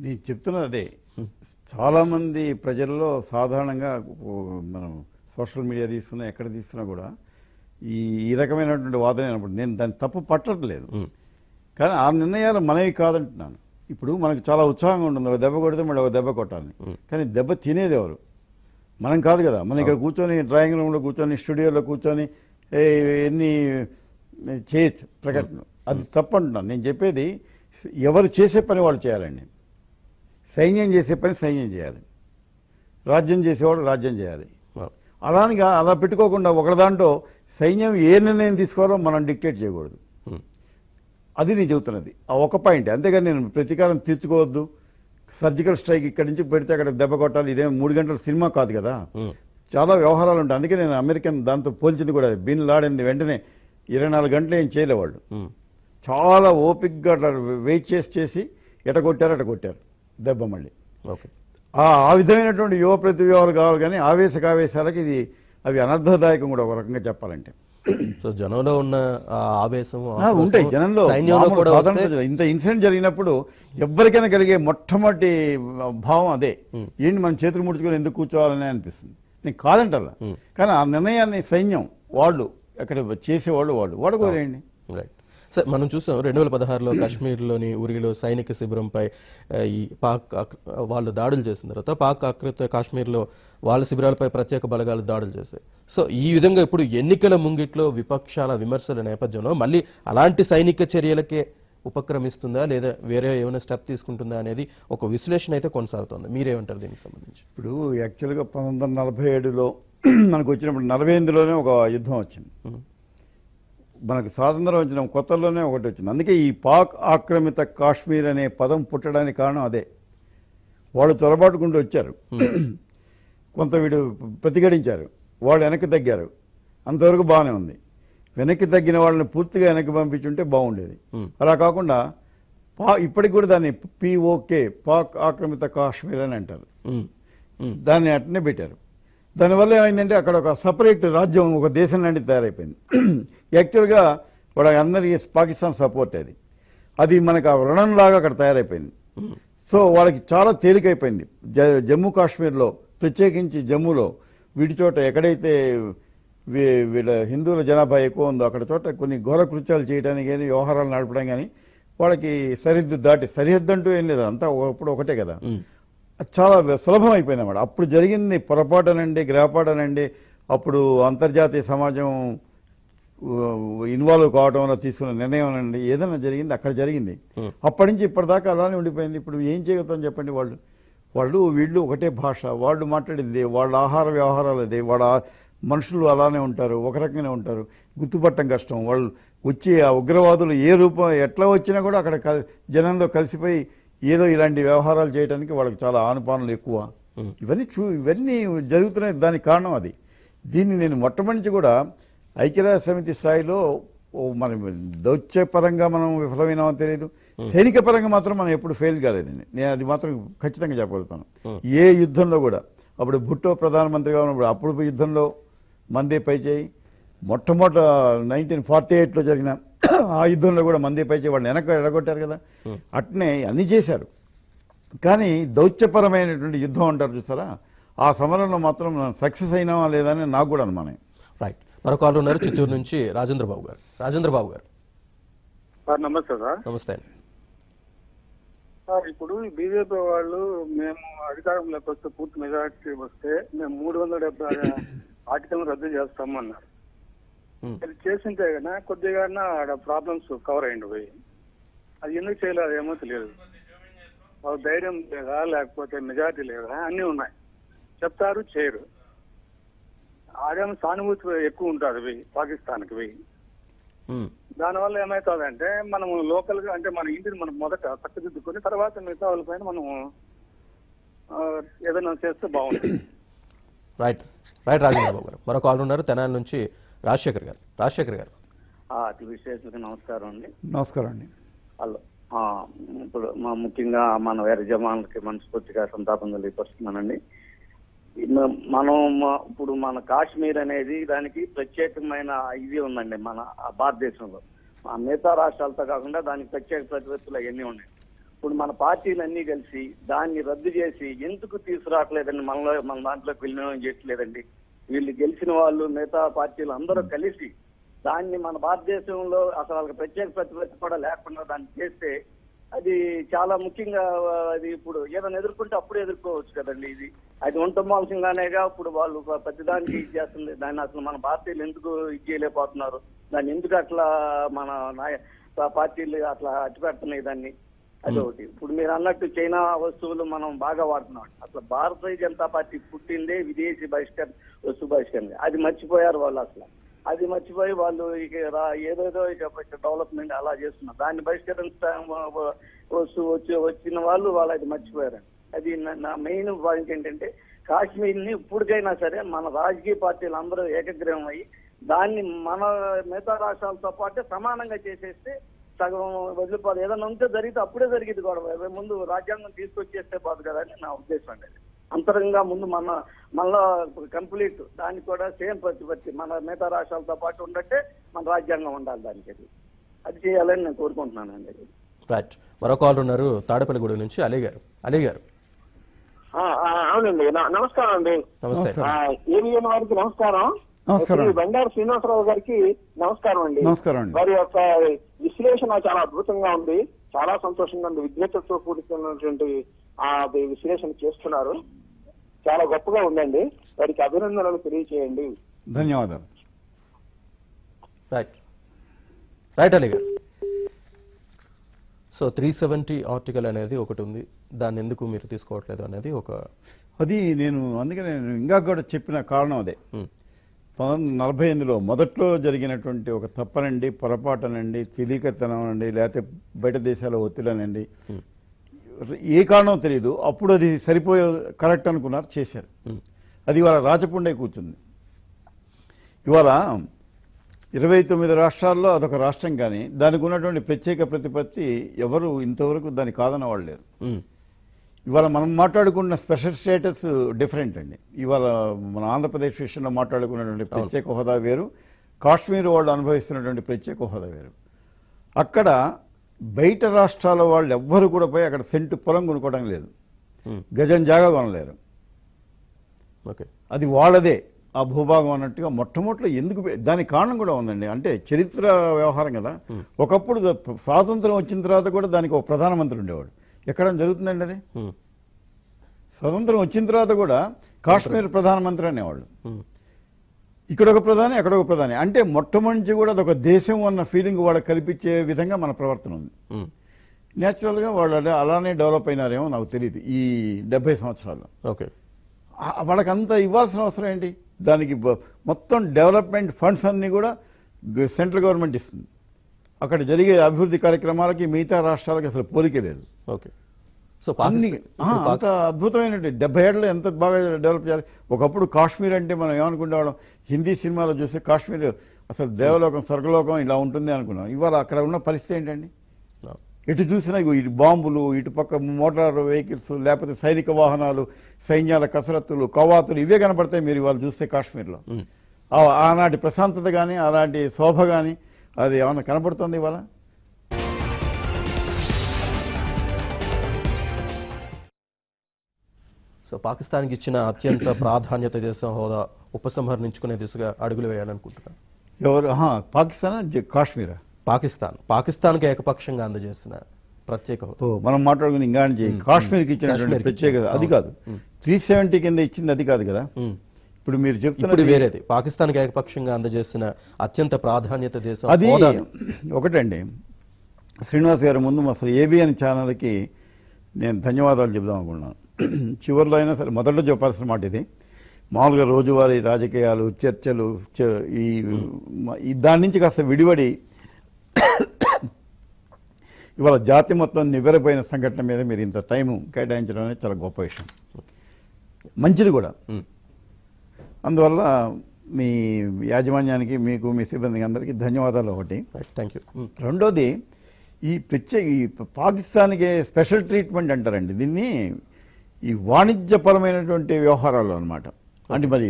నేను చెప్తున్నది అదే. చాలామంది ప్రజల్లో సాధారణంగా మనం సోషల్ మీడియా తీసుకున్నా ఎక్కడ తీసుకున్నా కూడా ఈ రకమైనటువంటి వాదన అయినప్పుడు నేను దాన్ని తప్పు పట్టట్లేదు. కానీ ఆ నిర్ణయాలు మనవి కాదంటున్నాను. ఇప్పుడు మనకు చాలా ఉత్సాహంగా ఉంటుంది, ఒక దెబ్బ కొడితే మళ్ళీ ఒక దెబ్బ కొట్టాలని. కానీ దెబ్బ తినేది ఎవరు? మనం కాదు కదా. మనం ఇక్కడ కూర్చొని డ్రాయింగ్ రూమ్లో కూర్చొని స్టూడియోలో కూర్చొని ఎన్ని చేయొచ్చు ప్రకటన, అది తప్పంటున్నాను. నేను చెప్పేది ఎవరు చేసే పని వాళ్ళు చేయాలండి. సైన్యం చేసే పని సైన్యం చేయాలి, రాజ్యం చేసేవాడు రాజ్యం చేయాలి. అలానిగా అలా పెట్టుకోకుండా ఒకరి దాంట్లో సైన్యం ఏ నిర్ణయం తీసుకోవాలో మనం డిక్టేట్ చేయకూడదు. అది నేను చెబుతున్నది ఆ ఒక పాయింట్. అంతేగాని నేను ప్రతీకారం తీర్చుకోవద్దు, సర్జికల్ స్ట్రైక్ ఇక్కడి నుంచి పెడితే అక్కడ దెబ్బ కొట్టాలి, ఇదేం 3 గంటల సినిమా కాదు కదా. చాలా వ్యవహారాలు ఉంటాయి. అందుకే నేను అమెరికన్ దాంతో పోల్చింది కూడా బిన్ లాడెన్ వెంటనే 24 గంటలు ఏం చేయలేవాళ్ళు. చాలా ఓపిక్గా వెయిట్ చేసి ఎట కొట్టారు దెబ్బ మళ్ళీ. ఆ విధమైనటువంటి యువ ప్రతిభావాలు కావాలి. కానీ ఆవేశాలకి ఇది అవి అనర్థదాయకం కూడా ఒక రకంగా చెప్పాలంటే. సో జనంలో ఉన్న ఆవేశం ఉంటాయి. జనంలో ఇంత ఇన్సిడెంట్ జరిగినప్పుడు ఎవరికైనా కలిగే మొట్టమొదటి భావం అదే, ఏంటి మనం చేతులు ముడుచుకొని ఎందుకు కూర్చోవాలని అనిపిస్తుంది. నేను కాదంటారా, కానీ ఆ నిర్ణయాన్ని సైన్యం వాళ్ళు అక్కడ చేసేవాళ్ళు వాడుకోలేండి. రైట్ సార్, మనం చూసాం 2016లో కాశ్మీర్లోని ఉరిలో సైనిక శిబిరంపై ఈ పాక్ వాళ్ళు దాడులు చేసిన తర్వాత పాక్ ఆక్రమిత కాశ్మీర్లో వాళ్ళ శిబిరాలపై ప్రత్యేక బలగాలు దాడులు చేశాయి. సో ఈ విధంగా ఇప్పుడు ఎన్నికల ముంగిట్లో విపక్షాల విమర్శల నేపథ్యంలో మళ్ళీ అలాంటి సైనిక చర్యలకే ఉపక్రమిస్తుందా లేదా వేరే ఏమైనా స్టెప్ తీసుకుంటుందా అనేది ఒక విశ్లేషణ అయితే కొనసాగుతుంది. మీరేమంటారు దీనికి సంబంధించి? ఇప్పుడు యాక్చువల్గా 1947లో మనకు వచ్చినప్పుడు 48లోనే ఒక యుద్ధం వచ్చింది. మనకు స్వాతంత్రం వచ్చిన కొత్తలోనే ఒకటి వచ్చింది. అందుకే ఈ పాక్ ఆక్రమిత కాశ్మీర్ అనే పదం పుట్టడానికి కారణం అదే. వాళ్ళు చొరబాటుకుంటూ వచ్చారు, కొంత వీడు ప్రతిఘటించారు, వాళ్ళు వెనక్కి తగ్గారు, అంతవరకు బాగానే ఉంది. వెనక్కి తగ్గిన వాళ్ళని పూర్తిగా వెనక్కి పంపించుంటే బాగుండేది. అలా కాకుండా ఇప్పటికి కూడా దాన్ని POK పాక్ ఆక్రమిత కాశ్మీర్ అని అంటారు. దాన్ని అట్నే పెట్టారు. దానివల్ల ఏమైందంటే అక్కడ ఒక సపరేట్ రాజ్యం, ఒక దేశం లాంటి తయారైపోయింది. యాక్చువల్గా వాడు అందరికీ పాకిస్తాన్ సపోర్ట్ అది మనకు ఆ రుణంలాగా అక్కడ తయారైపోయింది. సో వాళ్ళకి చాలా తేలికైపోయింది. జమ్మూ కాశ్మీర్లో, ప్రత్యేకించి జమ్మూలో వీటి చోట ఎక్కడైతే వీళ్ళ హిందువుల జనాభా ఎక్కువ ఉందో అక్కడ చోట కొన్ని ఘోర కృత్యాలు చేయడానికి కానీ వ్యవహారాలు నడపడం కానీ వాళ్ళకి సరిహద్దు అంటూ ఏం లేదు, అంతా ఇప్పుడు ఒకటే కదా. చాలా సులభం అయిపోయింది అన్నమాట. అప్పుడు జరిగింది పొరపాటునండి, గ్రహపాటనండి. అప్పుడు అంతర్జాతీయ సమాజం ఇన్వాల్వ్ కావడం వల్ల తీసుకున్న నిర్ణయం అనండి, ఏదైనా జరిగింది అక్కడ జరిగింది. అప్పటి నుంచి ఇప్పటిదాకా అలానే ఉండిపోయింది. ఇప్పుడు ఏం చేయగలుగుతాం చెప్పండి? వీళ్ళు ఒకటే భాష, వాళ్ళు మాట్లాడేది, వాళ్ళ ఆహార వ్యవహారాలు అదే, వాళ్ళ మనుషులు అలానే ఉంటారు, ఒక రకంగానే ఉంటారు, గుర్తుపట్టడం కష్టం. వాళ్ళు వచ్చి ఆ ఉగ్రవాదులు ఏ రూపం ఎట్లా వచ్చినా కూడా అక్కడ జనంలో కలిసిపోయి ఏదో ఇలాంటి వ్యవహారాలు చేయడానికి వాళ్ళకి చాలా ఆనుపానులు ఎక్కువ. ఇవన్నీ జరుగుతున్నాయి. దానికి కారణం అది. దీన్ని నేను మొట్టమొదటి కూడా ఐక్యరాజ్య సమితి స్థాయిలో మనం దౌత్యపరంగా మనం విఫలమైనామో తెలియదు, సైనిక పరంగా మాత్రం మనం ఎప్పుడు ఫెయిల్ కాలేదండి. నేను అది మాత్రం ఖచ్చితంగా చెప్పగలుగుతాను. ఏ యుద్ధంలో కూడా అప్పుడు భుట్టో ప్రధానమంత్రిగా ఉన్నప్పుడు అప్పుడు యుద్ధంలో మందే పై చేయి, మొట్టమొదట 1948లో జరిగిన ఆ యుద్ధంలో కూడా మందే పై చేయి, వాళ్ళు వెనక ఎడగొట్టారు కదా. అట్నే అన్నీ చేశారు. కానీ దౌత్యపరమైనటువంటి యుద్ధం అంటారు చూసారా, ఆ సమరంలో మాత్రం సక్సెస్ అయినామా లేదా అని నాకు కూడా అనుమానం. రైట్, మరో కాల్ ఉన్నారు చిత్తూరు నుంచి రాజేంద్రబాబు గారు. రాజేంద్రబాబు గారు నమస్తే సార్. నమస్తే సార్. ఇప్పుడు బీజేపీ వాళ్ళు మేము అధికారంలోకి వస్తే పూర్తి మెజారిటీ వస్తే మేము 370 ఆర్టికల్ రద్దు చేస్తామన్నారు. అది చేసింటే కన్నా కొద్దిగా ఆడ ప్రాబ్లమ్స్ కవర్ అయ్యింది పోయి. అది ఎందుకు చేయలేదేమో తెలియదు. వాళ్ళ ధైర్యం లేదా లేకపోతే మెజారిటీ లేదా అన్నీ ఉన్నాయి, చెప్తారు చేయరు. ఆడేమో సానుభూతి ఎక్కువ ఉంటుంది పాకిస్తాన్కి పోయి. దానివల్ల ఏమవుతుందంటే మనం లోకల్ గా అంటే మన ఇంటిని మనం మొదట చక్కదిద్దుకొని తర్వాత మిగతా వాళ్ళపైన మనం ఏదైనా చేస్తే బాగుంటుంది. రైట్ రైట్ రాజేంద్రబాబు గారు. మరో కాల్ ఉన్నారు తెనాలి నుంచి రాజశేఖర్ గారు. రాజశేఖర్ గారు అతి విశేషంగా నమస్కారం అండి. నమస్కారం అండి. హలో. ఇప్పుడు ముఖ్యంగా మన వేరే జవాన్లకి మనస్ఫూర్తిగా సంతాపం తెలియపరుస్తున్నానండి. మనం ఇప్పుడు మన కాశ్మీర్ అనేది దానికి ప్రత్యేకమైన ఇది ఉందండి మన భారతదేశంలో. మిగతా రాష్ట్రాలతో కాకుండా దానికి ప్రత్యేక ప్రతిపత్తులు అవన్నీ ఉన్నాయి. ఇప్పుడు మన పార్టీలన్నీ కలిసి దాన్ని రద్దు చేసి ఎందుకు తీసుకురావట్లేదండి, మన దాంట్లోకి విలీనం చేయట్లేదండి. వీళ్ళు గెలిచిన వాళ్ళు మిగతా పార్టీలు అందరూ కలిసి దాన్ని మన భారతదేశంలో అసలు వాళ్ళకి ప్రత్యేక ప్రతిపత్తి కూడా లేకుండా దాన్ని చేస్తే అది చాలా ముఖ్యంగా అది ఇప్పుడు ఏదైనా ఎదుర్కొంటే అప్పుడు ఎదుర్కోవచ్చు కదండి. ఇది అది ఉంటమాల్సింగానేగా ఇప్పుడు వాళ్ళు ప్రతిదానికి ఇది చేస్తుంది. దాన్ని అసలు మన పార్టీలు ఎందుకు ఇది చేయలేకపోతున్నారు, దాన్ని ఎందుకు అట్లా మన పార్టీలు అట్లా అట్టిపెడుతున్నాయి దాన్ని. అదొకటి. ఇప్పుడు మీరు అన్నట్టు చైనా వస్తువులు మనం బాగా వాడుతున్నాం. అసలు భారతీయ జనతా పార్టీ పుట్టిందే విదేశీ వస్తు బహిష్కరణ. అది మర్చిపోయారు వాళ్ళు. అసలు అది మర్చిపోయి వాళ్ళు ఇక ఏదేదో ఇక డెవలప్మెంట్ అలా చేస్తున్నారు. దాన్ని వచ్చిన వాళ్ళు అది మర్చిపోయారు. అది నా మెయిన్ పాయింట్ ఏంటంటే కాశ్మీర్ ని ఇప్పటికైనా సరే మన రాజకీయ పార్టీలు అందరూ ఏకగ్రీవం అయ్యి దాన్ని మన మిగతా రాష్ట్రాలతో పాటే సమానంగా చేసేస్తే సగం వదిలిపోదు. ఏదైనా ఉంటే జరిగితే అప్పుడే జరిగింది గొడవ. ముందు రాజ్యాంగం తీసుకొచ్చేస్తే పోదు కదా అని నా ఉద్దేశం అండి. అంతరంగా ముందు మళ్ళా కంప్లీట్ దానికి కూడా సేమ్ ప్రతిపత్తి మన మిగతా రాష్ట్రాలతో పాటు ఉండట్టే మన రాజ్యాంగం ఉండాలి. దానికి అది చేయాలని నేను కోరుకుంటున్నానండి. రైట్. మరో కాల్ ఉన్నారు తాడేపల్లిగూడెం నుంచి అలీ గారు. అలీ గారు అవునండి, నమస్కారం అండి. నమస్తే. ఏవిఎన్ వారికి నమస్కారం. బండారు శ్రీనివాసరావు గారికి నమస్కారం అండి. వారి యొక్క విశ్లేషణ చాలా అద్భుతంగా ఉంది, చాలా సంతోషంగా ఉంది. విజ్ఞతతో కూడుకున్నటువంటి ఆ విశ్లేషణ చేస్తున్నారు, చాలా గొప్పగా ఉందండి. వారికి అభినందనలు తెలియచేయండి. ధన్యవాదాలు. రైట్ రైట్ అలీ గారు. సో 370 ఆర్టికల్ అనేది ఒకటి ఉంది, దాన్ని ఎందుకు మీరు తీసుకోవట్లేదు అనేది అది నేను అందుకనే నేను ఇంకా కూడా చెప్పిన కారణం అదే. 1948లో మొదట్లో జరిగినటువంటి ఒక తప్పనండి, పొరపాటనండి, తెలియకతనం అండి, లేకపోతే బయట దేశాల ఒత్తిడనండి, ఏ కారణం తెలియదు. అప్పుడు అది సరిపోయే కరెక్ట్ అనుకున్నారు, చేశారు. అది ఇవాళ రాచపుండే కూర్చుంది. ఇవాళ 29 రాష్ట్రాల్లో అదొక రాష్ట్రం, కానీ దానికి ఉన్నటువంటి ప్రత్యేక ప్రతిపత్తి ఎవరు ఇంతవరకు దాన్ని కాదన్న వాళ్ళు లేరు. ఇవాళ మనం మాట్లాడుకున్న స్పెషల్ స్టేటస్ డిఫరెంట్ అండి. ఇవాళ మన ఆంధ్రప్రదేశ్ విషయంలో మాట్లాడుకున్నటువంటి ప్రత్యేక హోదా వేరు, కాశ్మీర్ వాళ్ళు అనుభవిస్తున్నటువంటి ప్రత్యేక హోదా వేరు. అక్కడ బయట రాష్ట్రాల వాళ్ళు ఎవ్వరు కూడా పోయి అక్కడ సెంటు పొలం కొనుక్కోవడం లేదు, గజం జాగా కొనలేరు. అది వాళ్ళదే ఆ భూభాగం అన్నట్టుగా మొట్టమొదటిలో ఎందుకు దానికి కారణం కూడా ఉందండి. అంటే చరిత్ర వ్యవహారం కదా. ఒకప్పుడు స్వాతంత్రం వచ్చిన తర్వాత కూడా దానికి ఒక ప్రధానమంత్రి ఉండేవాడు. ఎక్కడ జరుగుతుందండి అది? స్వతంత్రం వచ్చిన తర్వాత కూడా కాశ్మీర్ ప్రధానమంత్రి అనేవాళ్ళు. ఇక్కడ ఒక ప్రధాని, అక్కడ ఒక ప్రధాని. అంటే మొట్టమొదటి కూడా అదొక దేశం అన్న ఫీలింగ్ వాళ్ళకి కల్పించే విధంగా మన ప్రవర్తన ఉంది. న్యాచురల్గా వాళ్ళు అలానే డెవలప్ అయినారేమో నాకు తెలియదు ఈ 70 సంవత్సరాల్లో. ఓకే, వాళ్ళకి అంత ఇవ్వాల్సిన అవసరం ఏంటి? దానికి మొత్తం డెవలప్మెంట్ ఫండ్స్ అన్నీ కూడా సెంట్రల్ గవర్నమెంట్ ఇస్తుంది. అక్కడ జరిగే అభివృద్ధి కార్యక్రమాలకి మిగతా రాష్ట్రాలకి అసలు పోలికే లేదు. ఓకే. సో అంత అద్భుతమైనటువంటి 70 ఏళ్ళలో ఎంత బాగా డెవలప్ చేయాలి. ఒకప్పుడు కాశ్మీర్ అంటే మనం ఏమనుకుంటాం, హిందీ సినిమాలో చూస్తే కాశ్మీర్ అసలు దేవలోకం, స్వర్గలోకం ఇలా ఉంటుంది అనుకున్నాం. ఇవాళ అక్కడ ఉన్న పరిస్థితి ఏంటండి? ఎటు చూసినా ఇటు బాంబులు, ఇటు పక్క మోటార్ వెహికల్స్, లేకపోతే సైనిక వాహనాలు, సైన్యాల కసరత్తులు, కవాతులు, ఇవే కనపడతాయి మీరు ఇవాళ చూస్తే కాశ్మీర్లో. ఆనాటి ప్రశాంతత కానీ, అలాంటి శోభ కానీ అది ఏమన్నా కనపడుతుంది ఇవాళ? సో పాకిస్తాన్కి ఇచ్చిన అత్యంత ప్రాధాన్యత దేశం హోదా ఉపసంహరించుకునే దిశగా అడుగులు వేయాలనుకుంటున్నారు ఎవరు? పాకిస్తాన్, కాశ్మీరా? పాకిస్తాన్కి ఏకపక్షంగా అందజేసిన ప్రత్యేక హోదా మనం మాట్లాడుకుని ఇంకా కాశ్మీర్కి ఇచ్చినటువంటి ప్రత్యేక అది కాదు. 370 కింద ఇచ్చింది అది కాదు కదా. ఇప్పుడు మీరు చెప్తున్నది వేరేది. పాకిస్తాన్కి ఏకపక్షంగా అందజేసిన అత్యంత ప్రాధాన్యత దేశం అది ఒకటండి. శ్రీనివాస్ గారు, ముందు అసలు ఏబిఎన్ ఛానల్కి నేను ధన్యవాదాలు చెబుదాం అనుకున్నాను. చివరిలో అయినా సరే మొదట్లో చెప్పాల్సిన మాట ఇది. మామూలుగా రోజువారీ రాజకీయాలు, చర్చలు, ఈ దాని నుంచి కాస్త విడివడి ఇవాళ జాతి మొత్తం నివ్వెరపోయిన సంఘటన మీద మీరు ఇంత టైం కేటాయించడం అనేది చాలా గొప్ప విషయం, మంచిది కూడా. అందువల్ల మీ యాజమాన్యానికి, మీకు, మీ సిబ్బందికి అందరికీ ధన్యవాదాలు. ఒకటి. Thank you. రెండోది, ఈ పాకిస్తాన్కి స్పెషల్ ట్రీట్మెంట్ అంటారండి దీన్ని, ఈ వాణిజ్యపరమైనటువంటి వ్యవహారాలు అన్నమాట. అంటే మరి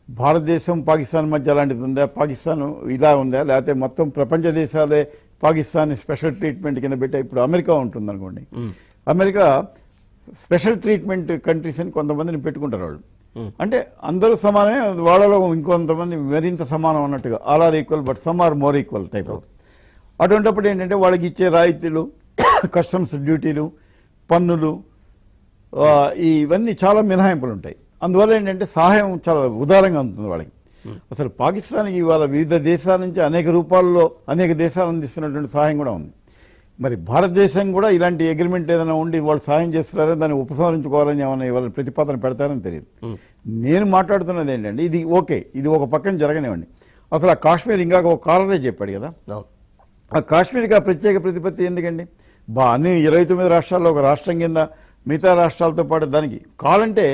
భారతదేశం పాకిస్తాన్ మధ్య అలాంటిది ఉందా? పాకిస్తాన్ ఇలా ఉందా? లేకపోతే మొత్తం ప్రపంచ దేశాలే పాకిస్తాన్ స్పెషల్ ట్రీట్మెంట్ కింద పెట్టే ఇప్పుడు అమెరికా ఉంటుంది అనుకోండి. అమెరికా స్పెషల్ ట్రీట్మెంట్ కంట్రీస్ అని కొంతమందిని పెట్టుకుంటారు వాళ్ళు. అంటే అందరూ సమానమే, వాళ్ళలో ఇంకొంతమంది మరింత సమానం అన్నట్టుగా, all are equal but some are more equal type of. అటువంటిప్పుడు ఏంటంటే వాళ్ళకి ఇచ్చే రాయితీలు, కస్టమ్స్ డ్యూటీలు, పన్నులు, ఇవన్నీ చాలా మినహాయింపులు ఉంటాయి. అందువల్ల ఏంటంటే సహాయం చాలా ఉదారంగా ఉంటుంది వాళ్ళకి. అసలు పాకిస్తాన్కి ఇవాళ వివిధ దేశాల నుంచి అనేక రూపాల్లో అనేక దేశాలు అందిస్తున్నటువంటి సహాయం కూడా ఉంది. మరి భారతదేశం కూడా ఇలాంటి అగ్రిమెంట్ ఏదైనా ఉండి వాళ్ళు సహాయం చేస్తున్నారని దాన్ని ఉపసంహరించుకోవాలని ఏమైనా ఇవాళ ప్రతిపాదన పెడతారని తెలియదు. నేను మాట్లాడుతున్నది ఏంటంటే ఇది ఓకే, ఇది ఒక పక్కన జరగనివ్వండి. అసలు ఆ కాశ్మీర్ ఇంకాక ఒక కాలరే చెప్పాడు కదా, ఆ కాశ్మీర్కి ఆ ప్రత్యేక ప్రతిపత్తి ఎందుకండి? అన్ని 29 రాష్ట్రాల్లో ఒక రాష్ట్రం కింద మిగతా రాష్ట్రాలతో పాటు దానికి కావాలంటే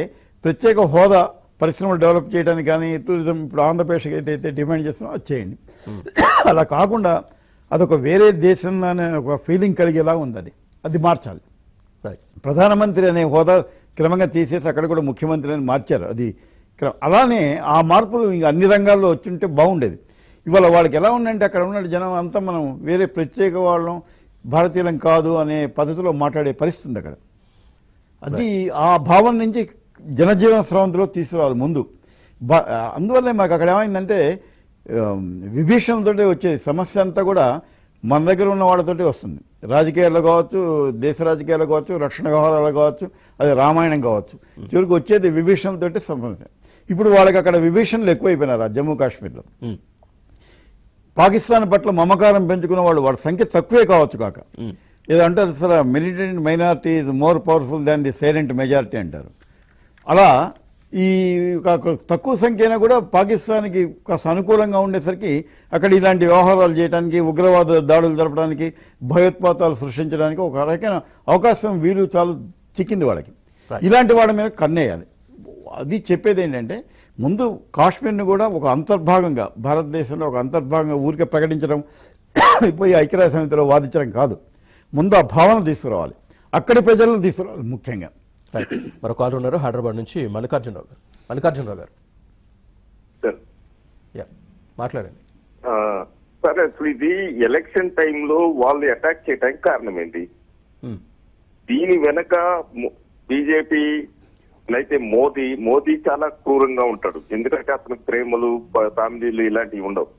ప్రత్యేక హోదా, పరిశ్రమలు డెవలప్ చేయడానికి కానీ, టూరిజం ఇప్పుడు ఆంధ్రప్రదేశ్కి అయితే డిమాండ్ చేస్తున్నాం అది చేయండి. అలా కాకుండా అదొక వేరే దేశం అనే ఒక ఫీలింగ్ కలిగేలా ఉంది. అది మార్చాలి. ప్రధానమంత్రి అనే హోదా క్రమంగా తీసేసి అక్కడ కూడా ముఖ్యమంత్రి అని మార్చారు. అది అలానే ఆ మార్పులు ఇంకా అన్ని రంగాల్లో వచ్చుంటే బాగుండేది. ఇవాళ వాళ్ళకి ఎలా ఉందంటే అక్కడ ఉన్న జనం అంతా మనం వేరే ప్రత్యేక వాళ్ళం, భారతీయులం కాదు అనే పద్ధతిలో మాట్లాడే పరిస్థితి ఉంది అక్కడ. అది ఆ భావం నుంచి జనజీవన స్రవంతిలో తీసుకురావాలి ముందు. అందువల్లే మాకు అక్కడ ఏమైందంటే విభీషణతో వచ్చే సమస్య అంతా కూడా మన దగ్గర ఉన్న వాళ్ళతోటి వస్తుంది. రాజకీయాల్లో కావచ్చు, దేశ రాజకీయాల్లో కావచ్చు, రక్షణ వ్యవహారాలు కావచ్చు, అది రామాయణం కావచ్చు, చివరికి వచ్చేది విభీషణతోటి సమస్య. ఇప్పుడు వాళ్ళకి అక్కడ విభీషణలు ఎక్కువైపోయినారు జమ్మూ కాశ్మీర్లో. పాకిస్తాన్ పట్ల మమకారం పెంచుకున్న వాళ్ళ సంఖ్య తక్కువే కావచ్చు కాక, ఏదంటే అసలు militant minority is more powerful than the silent majority అంటారు. అలా ఈ తక్కువ సంఖ్య అయినా కూడా పాకిస్తాన్కి కాస్త అనుకూలంగా ఉండేసరికి అక్కడ ఇలాంటి వ్యవహారాలు చేయడానికి, ఉగ్రవాద దాడులు జరపడానికి, భయోత్పాతాలు సృష్టించడానికి ఒక రకమైన అవకాశం వీలు చాలా చిక్కింది వాళ్ళకి. ఇలాంటి వాళ్ళ మీద కన్నేయాలి. అది చెప్పేది ఏంటంటే ముందు కాశ్మీర్ని కూడా ఒక అంతర్భాగంగా, భారతదేశంలో ఒక అంతర్భాగంగా ఊరికే ప్రకటించడం, పోయి ఐక్యరాజ్య సమితిలో వాదించడం కాదు. ముందు ఆ భావన తీసుకురావాలి, అక్కడి ప్రజలను తీసుకురావాలి ముఖ్యంగా. మరో కాల్ ఉన్నారు హైదరాబాద్ నుంచి, మల్లికార్జునరావు గారు. మల్లికార్జునరావు గారు మాట్లాడండి. సరే, అసలు ఇది ఎలక్షన్ టైంలో వాళ్ళు అటాక్ చేయడానికి కారణం ఏంటి? దీని వెనక బీజేపీ అయితే మోదీ చాలా క్రూరంగా ఉంటాడు. ఎందుకంటే అతనికి ప్రేమలు, ఫ్యామిలీలు ఇలాంటివి ఉండవు.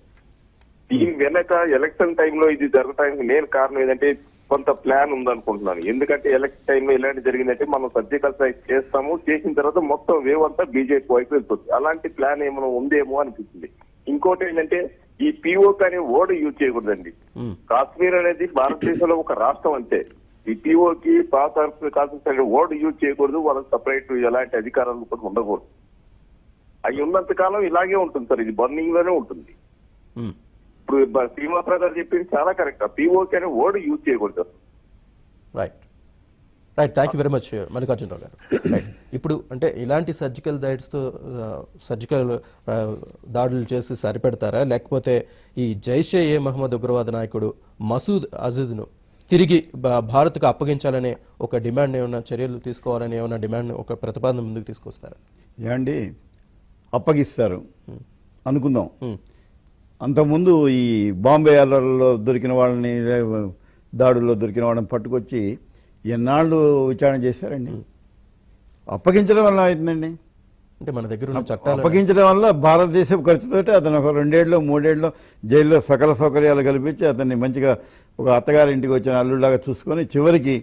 దీని వెనక ఎలక్షన్ టైంలో ఇది జరగడానికి నేను కారణం ఏంటంటే కొంత ప్లాన్ ఉందనుకుంటున్నాను. ఎందుకంటే ఎలక్షన్ టైంలో ఇలాంటి జరిగిందంటే మనం సర్జికల్ స్ట్రైక్ చేస్తాము, చేసిన తర్వాత మొత్తం వేవ్ అంతా బీజేపీ వైపు వెళ్తుంది. అలాంటి ప్లాన్ ఏమైనా ఉందేమో అనిపిస్తుంది. ఇంకోటి ఏంటంటే ఈ పిఓకి అనే వర్డ్ యూజ్ చేయకూడదండి. కాశ్మీర్ అనేది భారతదేశంలో ఒక రాష్ట్రం అంతే. ఈ పిఓకి కాశ్మీర్ వర్డ్ యూజ్ చేయకూడదు. వాళ్ళకి సపరేట్ ఎలాంటి అధికారాలు కూడా ఉండకూడదు. అవి ఉన్నంత కాలం ఇలాగే ఉంటుంది సార్, ఇది బర్నింగ్ లోనే ఉంటుంది. ఇప్పుడు శ్రీనివాసరావు గారు చెప్పింది చాలా కరెక్ట్. పిఓకి అనే వర్డ్ యూజ్ చేయకూడదు. Right, thank you very much Mallikarjunarao గారు. రైట్, ఇప్పుడు అంటే ఇలాంటి సర్జికల్ దాడులు చేసి సరిపెడతారా, లేకపోతే ఈ జైషే ఏ మహమ్మద్ ఉగ్రవాద నాయకుడు మసూద్ అజీద్ను తిరిగి భారత్కు అప్పగించాలనే ఒక డిమాండ్ ఏమైనా చర్యలు తీసుకోవాలని ఏమైనా డిమాండ్, ఒక ప్రతిపాదన ముందుకు తీసుకొస్తారా? ఏమండి, అప్పగిస్తారు అనుకుందాం. అంతకుముందు ఈ బాంబే అల్లర్లలో దొరికిన వాళ్ళని, దాడుల్లో దొరికిన వాళ్ళని పట్టుకొచ్చి ఎన్నాళ్ళు విచారణ చేశారండి. అప్పగించడం వల్ల అవుతుందండి. అంటే మన దగ్గర ఉన్న చట్టాలు అప్పగించడం వల్ల భారతదేశం ఖర్చుతోటి అతను ఒక 2 ఏళ్ళు 3 ఏళ్ళు జైల్లో సకల సౌకర్యాలు కల్పించి అతన్ని మంచిగా ఒక అత్తగారింటికి వచ్చిన అల్లుడిలాగా చూసుకొని చివరికి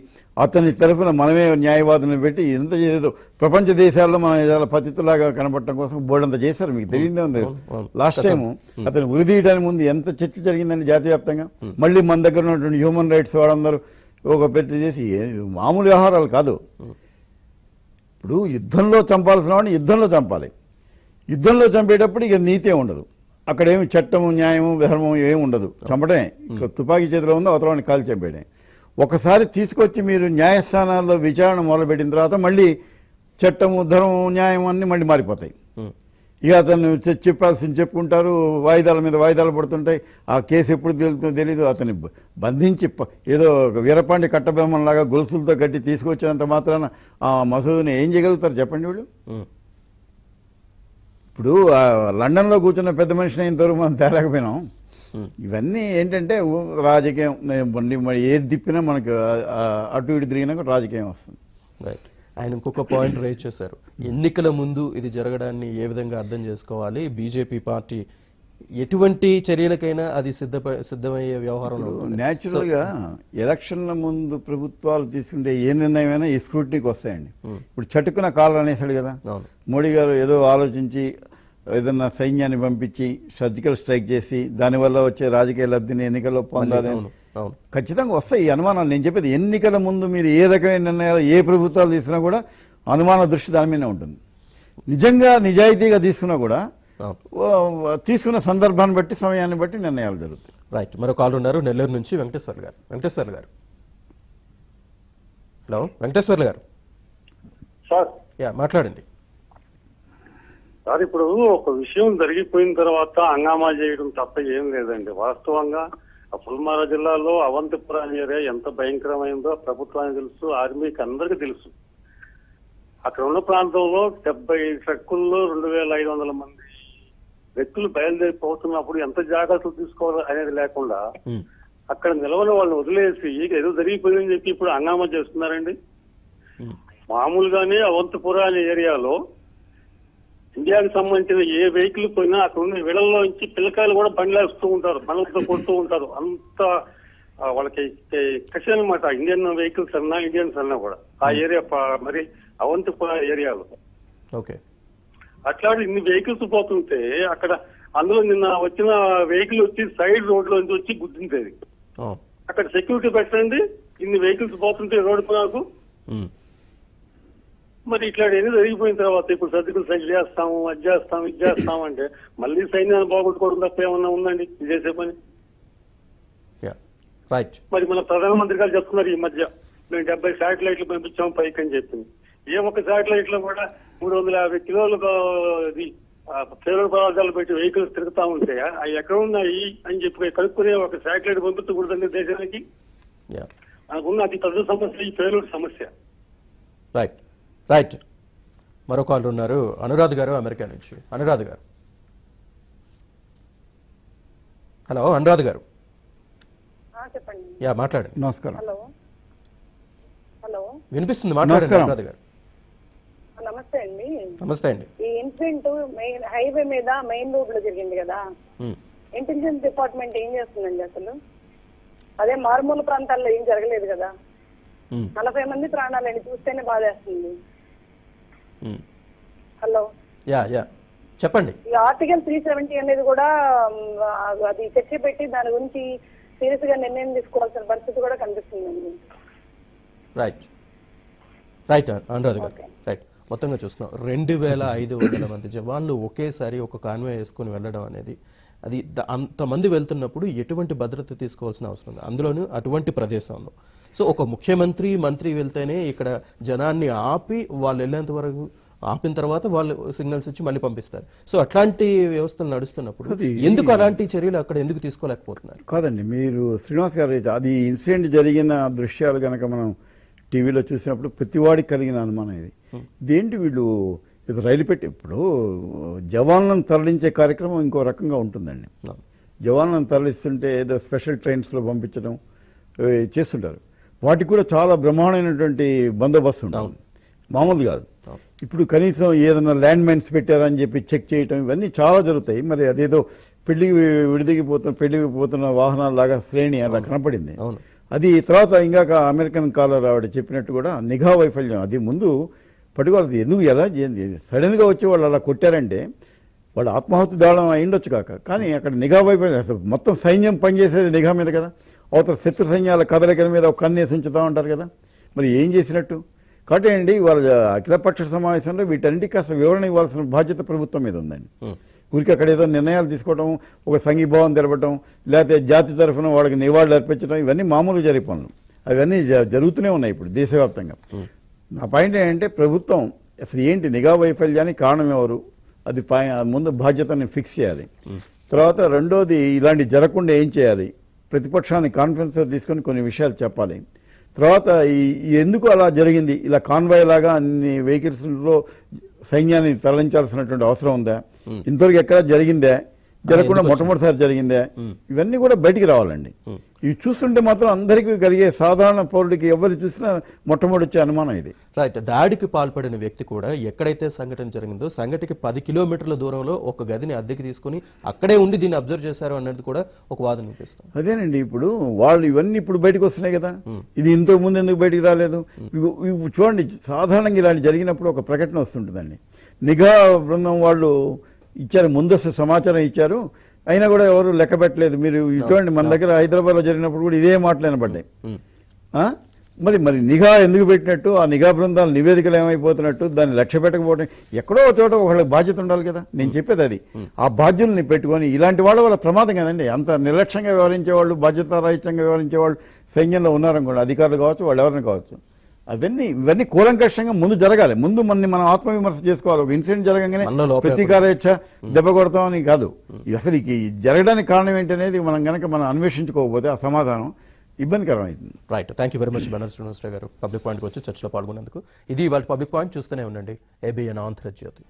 అతని తరఫున మనమే న్యాయవాదులను పెట్టి ఇంత ఏదో ప్రపంచ దేశాల్లో మనం ఏదైనా పద్ధతిలాగా కనపడటం కోసం బోర్డంతా చేశారు. మీకు తెలియదే ఉంది. లాస్ట్ టైం అతను ఉరిదీయడానికి ముందు ఎంత చర్చ జరిగిందండి జాతీయ వ్యాప్తంగా. మళ్ళీ మన దగ్గర ఉన్నటువంటి హ్యూమన్ రైట్స్ వాళ్ళందరూ ఒక పెట్టి చేసి మామూలు వ్యవహారాలు కాదు. ఇప్పుడు యుద్ధంలో చంపాల్సిన వాడిని యుద్ధంలో చంపాలి. యుద్ధంలో చంపేటప్పుడు ఇక నీతే ఉండదు. అక్కడేమి చట్టము, న్యాయము, ధర్మం ఏమి ఉండదు. చంపడమే. తుపాకీ చేతిలో ఉందో అవతలని కాలు చంపేయడం. ఒకసారి తీసుకొచ్చి మీరు న్యాయస్థానాల్లో విచారణ మొదలుపెట్టిన తర్వాత మళ్ళీ చట్టము, ధర్మం, న్యాయం అన్నీ మళ్ళీ మారిపోతాయి. ఇక అతను చెప్పాల్సింది చెప్పుకుంటారు, వాయిదాల మీద వాయిదాలు పడుతుంటాయి. ఆ కేసు ఎప్పుడు తెలుస్తుందో తెలీదు. అతన్ని బంధించి ఏదో వీరపాండి కట్టబొమ్మలాగా గొలుసులతో కట్టి తీసుకొచ్చినంత మాత్రాన ఆ మసూదుని ఏం చేయగలుగుతారు చెప్పండి వీళ్ళు? ఇప్పుడు లండన్లో కూర్చున్న పెద్ద మనిషిని ఇంతవరకు మనం తేలేకపోయినాం. ఇవన్నీ ఏంటంటే రాజకీయం. మరి ఏది తిప్పినా మనకు అటు ఇటు తిరిగినా కూడా రాజకీయం వస్తుంది. రైట్. ఆయన ఇంకొక పాయింట్ రేజ్ చేశారు, ఎన్నికల ముందు ఇది జరగడాన్ని ఏ విధంగా అర్థం చేసుకోవాలి, బీజేపీ పార్టీ ఎటువంటి చర్యలకైనా అది సిద్ధమయ్యే వ్యవహారంలో. న్యాచురల్ గా ఎలక్షన్ల ముందు ప్రభుత్వాలు తీసుకుంటే ఏ నిర్ణయమైనా ఈ స్క్రూటినీకి వస్తాయండి. ఇప్పుడు చటుకున కాలం అనేసాడు కదా మోడీ గారు, ఏదో ఆలోచించి ఏదన్నా సైన్యాన్ని పంపించి సర్జికల్ స్ట్రైక్ చేసి దానివల్ల వచ్చే రాజకీయ లబ్ధిని ఎన్నికల్లో పొందాలని ఖచ్చితంగా వస్తాయి ఈ అనుమానాలు. నేను చెప్పేది ఎన్నికల ముందు మీరు ఏ రకమైన నిర్ణయాలు ఏ ప్రభుత్వాలు తీసుకున్నా కూడా అనుమాన దృష్టి దాని మీదే ఉంటుంది. నిజంగా నిజాయితీగా తీసుకున్నా కూడా తీసుకున్న సందర్భాన్ని బట్టి సమయాన్ని బట్టి నిర్ణయాలు జరుగుతాయి. రైట్. మరో కాల్ ఉన్నారు నెల్లూరు నుంచి వెంకటేశ్వర్లు గారు. వెంకటేశ్వర్లు గారు, హలో వెంకటేశ్వర్లు గారు. సార్ మాట్లాడండి సార్. ఇప్పుడు ఒక విషయం జరిగిపోయిన తర్వాత హంగామా చేయడం తప్ప ఏం లేదండి. వాస్తవంగా పుల్మారా జిల్లాలో అవంతిపురం ఏరియా ఎంత భయంకరమైందో ప్రభుత్వానికి తెలుసు, ఆర్మీకి అందరికీ తెలుసు. అక్కడ ఉన్న ప్రాంతంలో 70 ట్రక్కుల్లో 2500 మంది వ్యక్తులు బయలుదేరిపోతున్నప్పుడు ఎంత జాగ్రత్తలు తీసుకోవాలి అనేది లేకుండా అక్కడ నిలవని వాళ్ళని వదిలేసి ఏదో జరిగిపోయిందని చెప్పి ఇప్పుడు హంగామా చేస్తున్నారండి. మామూలుగానే అవంతిపురం అనే ఏరియాలో ఇండియాకి సంబంధించిన ఏ వెహికల్ పోయినా అక్కడ ఉన్న విడల్లో నుంచి పిల్లకాయలు కూడా బండ్లేస్తూ ఉంటారు, బండ్లతో కొడుతూ ఉంటారు. అంత వాళ్ళకి కసి అనమాట. ఇండియన్ వెహికల్స్ అన్నా ఇండియన్స్ అన్నా కూడా ఆ ఏరియా మరి అవంతిపురం ఏరియాలో అట్లాంటి ఇన్ని వెహికల్స్ పోతుంటే అక్కడ అందులో నిన్న వచ్చిన వెహికల్ వచ్చి సైడ్ రోడ్ లో నుంచి వచ్చి గుద్దింది. అక్కడ సెక్యూరిటీ పెట్టండి, ఇన్ని వెహికల్స్ పోతుంటే రోడ్డు నాకు. మరి ఇట్లా ఏదో జరిగిపోయిన తర్వాత ఇప్పుడు సర్జికల్ స్ట్రైక్ చేస్తాము, అది చేస్తాం, ఇది చేస్తాం అంటే మళ్ళీ సైన్యాన్ని బాగొట్టుకోవడం తప్ప ఏమన్నా ఉందండి ఇది చేసే పని? మరి మన ప్రధానమంత్రి గారు చెప్తున్నారు ఈ మధ్య మేము 70 శాటిలైట్లు పంపించాము పైకి అని చెప్పింది. ఏ ఒక్క శాటిలైట్ లో కూడా 350 కిలోలు పేలుడు పదార్థాలు పెట్టి వెహికల్స్ తిరుగుతా ఉంటే అవి ఎక్కడ ఉన్నాయి అని చెప్పి కనుక్కునే ఒక శాటిలైట్ పంపించకూడదండి దేశానికి. మనకున్న అతి పెద్ద సమస్య ఈ పేలుడు సమస్య. Right right. మరో కాల్ ఉన్నారు అనురాధ్ గారు అమెరికా నుంచి. అనురాధ్ గారు, హలో అనురాధ్ గారు. మాట్లాడండి. నమస్కారం. హలో వినిపిస్తుంది, మాట్లాడండి అనురాధ్ గారు. నమస్తే అండి. నమస్తే అండి. ఈ ఇన్సిడెంట్ హైవే మీద మెయిన్ రోడ్ లో జరిగింది కదా, ఇంటెలిజెన్స్ డిపార్ట్మెంట్ ఏం చేస్తుందండి అసలు? అదే మారుమూల ప్రాంతాల్లో ఏం జరగలేదు కదా. 40 మంది ప్రాణాలని చూస్తేనే బాధేస్తుంది. హలో చెప్పండి. ఈ ఆర్టికల్ 370 అనేది కూడా అది చర్చ పెట్టి దాని గురించి సీరియస్ గా నిర్ణయం తీసుకోవాల్సిన పరిస్థితి కూడా కనిపిస్తుందండి. రైట్ రైట్ అనురాధ్ గారు. రైట్. మొత్తంగా చూస్తున్నాం 2500 మంది జవాన్లు ఒకేసారి ఒక కాన్వాయ్ వేసుకుని వెళ్ళడం అనేది, అది అంతమంది వెళ్తున్నప్పుడు ఎటువంటి భద్రత తీసుకోవాల్సిన అవసరం ఉంది, అందులోనూ అటువంటి ప్రదేశంలో. సో ఒక ముఖ్యమంత్రి మంత్రి వెళ్తేనే ఇక్కడ జనాన్ని ఆపి వాళ్ళు వెళ్ళేంత వరకు ఆపిన తర్వాత వాళ్ళు సిగ్నల్స్ ఇచ్చి మళ్ళీ పంపిస్తారు. సో అట్లాంటి వ్యవస్థలు నడుస్తున్నప్పుడు ఎందుకు అలాంటి చర్యలు అక్కడ ఎందుకు తీసుకోలేకపోతున్నారు? కాదండి, మీరు శ్రీనివాస్ గారు అది ఇన్సిడెంట్ జరిగిన దృశ్యాలు కనుక మనం టీవీలో చూసినప్పుడు ప్రతివాడికి కలిగిన అనుమానం ఇది. ఇదేంటి వీళ్ళు ఇది రైలు పెట్టి ఇప్పుడు జవాన్లను తరలించే కార్యక్రమం ఇంకో రకంగా ఉంటుందండి. జవాన్లను తరలిస్తుంటే ఏదో స్పెషల్ ట్రైన్స్లో పంపించడం చేస్తుంటారు. వాటికి కూడా చాలా బ్రహ్మాండమైనటువంటి బందోబస్తు ఉంటుంది, మామూలు కాదు. ఇప్పుడు కనీసం ఏదైనా ల్యాండ్ మైన్స్ పెట్టారని చెప్పి చెక్ చేయటం ఇవన్నీ చాలా జరుగుతాయి. మరి అదేదో పెళ్లికి పోతున్న వాహనాల లాగా శ్రేణి అలా కనపడింది. అది తర్వాత ఇంకాక అమెరికన్ కాలర్ ఆవిడ చెప్పినట్టు కూడా నిఘా వైఫల్యం. అది ముందు పట్టుకోవాలి, ఎందుకు ఎలా సడన్ గా వచ్చి వాళ్ళు అలా కొట్టారంటే వాళ్ళు ఆత్మాహుతి దాడం అయిండొచ్చు కానీ అక్కడ నిఘా వైఫల్యం. అసలు మొత్తం సైన్యం పనిచేసేది నిఘా మీద కదా, అవతల శత్రు సైన్యాల కదలికల మీద ఒక కన్నేసి ఉంచుతూ ఉంటారు కదా, మరి ఏం చేసినట్టు? కాబట్టి అండి వాళ్ళ అఖిలపక్ష సమావేశంలో వీటన్నిటికీ కాస్త వివరణ ఇవ్వాల్సిన బాధ్యత ప్రభుత్వం మీద ఉందండి. ఊరికి అక్కడ ఏదో నిర్ణయాలు తీసుకోవడం, ఒక సంఘీభావం తెలపడం, లేకపోతే జాతి తరఫున వాళ్ళకి నివాళులు అర్పించడం, ఇవన్నీ మామూలు జరిగే పనులు. అవన్నీ జరుగుతూనే ఉన్నాయి ఇప్పుడు దేశవ్యాప్తంగా. నా పాయింట్ ఏంటంటే ప్రభుత్వం అసలు ఏంటి నిఘా వైఫల్యానికి కారణం ఎవరు, అది ముందు బాధ్యతని ఫిక్స్ చేయాలి. తర్వాత రెండోది ఇలాంటి జరగకుండా ఏం చేయాలి, ప్రతిపక్షాన్ని కాన్ఫరెన్స్ తీసుకొని కొన్ని విషయాలు చెప్పాలి. తర్వాత ఎందుకు అలా జరిగింది, ఇలా కాన్వాయ్ లాగా అన్ని వెహికల్స్లో సైన్యాన్ని తరలించాల్సినటువంటి అవసరం ఉందా, ఇంతవరకు ఎక్కడ జరిగిందా, జరగకుండా మొట్టమొదటిసారి జరిగిందే, ఇవన్నీ కూడా బయటికి రావాలండి. ఇవి చూస్తుంటే మాత్రం అందరికీ కలిగే సాధారణ పౌరుడికి ఎవరు చూసినా మొట్టమొదటి వచ్చే అనుమానం ఇది. రైట్. దాడికి పాల్పడిన వ్యక్తి కూడా ఎక్కడైతే సంఘటన జరిగిందో సంఘటనకి 10 కిలోమీటర్ల దూరంలో ఒక గదిని అద్దెకి తీసుకుని అక్కడే ఉండి దీన్ని అబ్జర్వ్ చేశారు అన్నది కూడా ఒక వాదన వినిపిస్తుంది. అదేనండి, ఇప్పుడు వాళ్ళు ఇవన్నీ ఇప్పుడు బయటకు వస్తున్నాయి కదా, ఇది ఇంతకు ముందు ఎందుకు బయటికి రాలేదు? చూడండి, సాధారణంగా ఇలాంటి జరిగినప్పుడు ఒక ప్రకటన వస్తుంటుందండి. నిఘా బృందం వాళ్ళు ఇచ్చారు, ముందస్తు సమాచారం ఇచ్చారు, అయినా కూడా ఎవరు లెక్క పెట్టలేదు. మీరు చూడండి, మన దగ్గర హైదరాబాద్లో జరిగినప్పుడు కూడా ఇదే మాటలు వినపడ్డాయి. మరి నిఘా ఎందుకు పెట్టినట్టు, ఆ నిఘా బృందాల నివేదికలు ఏమైపోతున్నట్టు, దాన్ని లక్ష్య పెట్టకపోవడం, ఎక్కడో చోట ఒకళ్ళకి బాధ్యత ఉండాలి కదా. నేను చెప్పేది అది. ఆ బాధ్యుల్ని పెట్టుకొని ఇలాంటి వాళ్ళ ప్రమాదం కదండి. అంత నిర్లక్ష్యంగా వ్యవహరించేవాళ్ళు, బాధ్యతారాహిత్యంగా వ్యవహరించేవాళ్ళు సైన్యంలో ఉన్నారనుకోండి, అధికారులు కావచ్చు, వాళ్ళు ఎవరిని కావచ్చు. ఇవన్నీ కూలంకషంగా ముందు జరగాలి. ముందు మనం ఆత్మవిమర్శ చేసుకోవాలి. ఒక ఇన్సిడెంట్ జరగగానే ప్రతీకారేచ్ఛ దెబ్బ కొడతామని కాదు. అసలు జరగడానికి కారణం ఏంటనేది మనం అన్వేషించుకోకపోతే ఆ సమాధానం ఇబ్బందికరం అవుతుంది. Right. Thank you very much Banerjee Srinivasarao గారు పబ్లిక్ పాయింట్కి వచ్చి చర్చలో పాల్గొన్నందుకు. ఇది ఇవాళ పబ్లిక్ పాయింట్. చూస్తూనే ఉండండి ABN ఆంధ్రజ్యోతి.